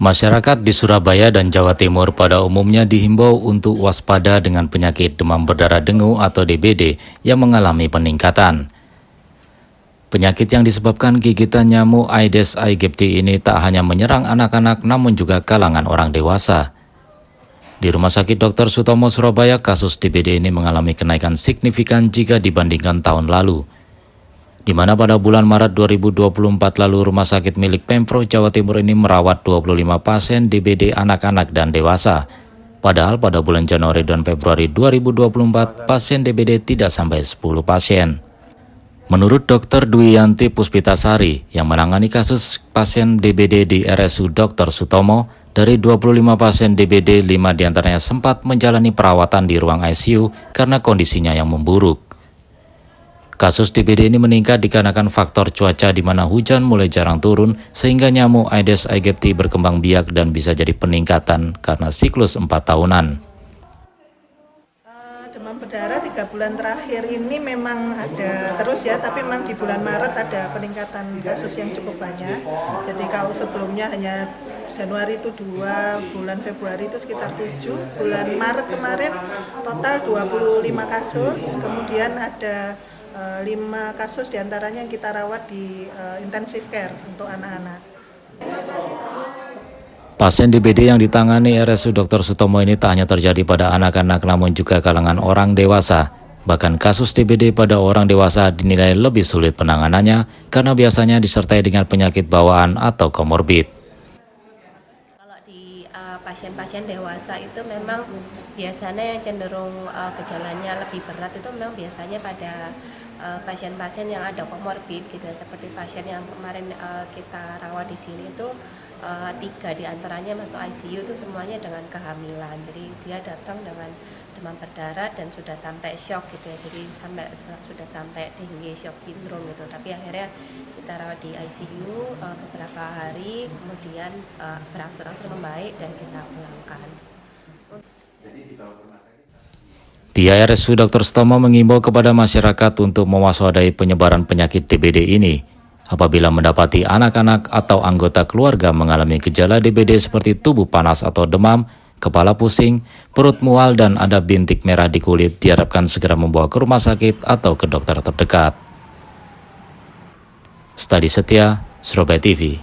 Masyarakat di Surabaya dan Jawa Timur pada umumnya dihimbau untuk waspada dengan penyakit demam berdarah dengue atau DBD yang mengalami peningkatan. Penyakit yang disebabkan gigitan nyamuk Aedes aegypti ini tak hanya menyerang anak-anak namun juga kalangan orang dewasa. Di Rumah Sakit Dr. Sutomo Surabaya, kasus DBD ini mengalami kenaikan signifikan jika dibandingkan tahun lalu, di mana pada bulan Maret 2024 lalu Rumah Sakit milik Pemprov Jawa Timur ini merawat 25 pasien DBD anak-anak dan dewasa. Padahal pada bulan Januari dan Februari 2024 pasien DBD tidak sampai 10 pasien. Menurut Dr. Dwi Yanti Puspitasari yang menangani kasus pasien DBD di RSU Dr. Sutomo, dari 25 pasien DBD, 5 diantaranya sempat menjalani perawatan di ruang ICU karena kondisinya yang memburuk. Kasus DBD ini meningkat dikarenakan faktor cuaca di mana hujan mulai jarang turun sehingga nyamuk Aedes aegypti berkembang biak dan bisa jadi peningkatan karena siklus 4 tahunan. Demam berdarah 3 bulan terakhir ini memang ada terus ya, tapi memang di bulan Maret ada peningkatan kasus yang cukup banyak. Jadi kalau sebelumnya hanya Januari itu 2, bulan Februari itu sekitar 7, bulan Maret kemarin total 25 kasus, kemudian ada 5 kasus diantaranya yang kita rawat di intensive care untuk anak-anak. Pasien DBD yang ditangani RSU Dr. Sutomo ini tak hanya terjadi pada anak-anak namun juga kalangan orang dewasa. Bahkan kasus DBD pada orang dewasa dinilai lebih sulit penanganannya karena biasanya disertai dengan penyakit bawaan atau komorbid. Kalau di pasien-pasien dewasa itu memang biasanya yang cenderung gejalanya lebih berat itu memang biasanya pada pasien-pasien yang ada komorbid gitu, seperti pasien yang kemarin kita rawat di sini itu 3 diantaranya masuk ICU itu semuanya dengan kehamilan. Jadi dia datang dengan demam berdarah dan sudah sampai shock gitu ya, jadi sudah sampai dengue shock syndrome gitu. Tapi akhirnya kita rawat di ICU beberapa hari, kemudian berangsur-angsur membaik dan kita pulangkan. Pihak RSU Dr. Sutomo mengimbau kepada masyarakat untuk mewaspadai penyebaran penyakit DBD ini. Apabila mendapati anak-anak atau anggota keluarga mengalami gejala DBD seperti tubuh panas atau demam, kepala pusing, perut mual, dan ada bintik merah di kulit, diharapkan segera membawa ke rumah sakit atau ke dokter terdekat. Stadi Setia, Surabaya TV.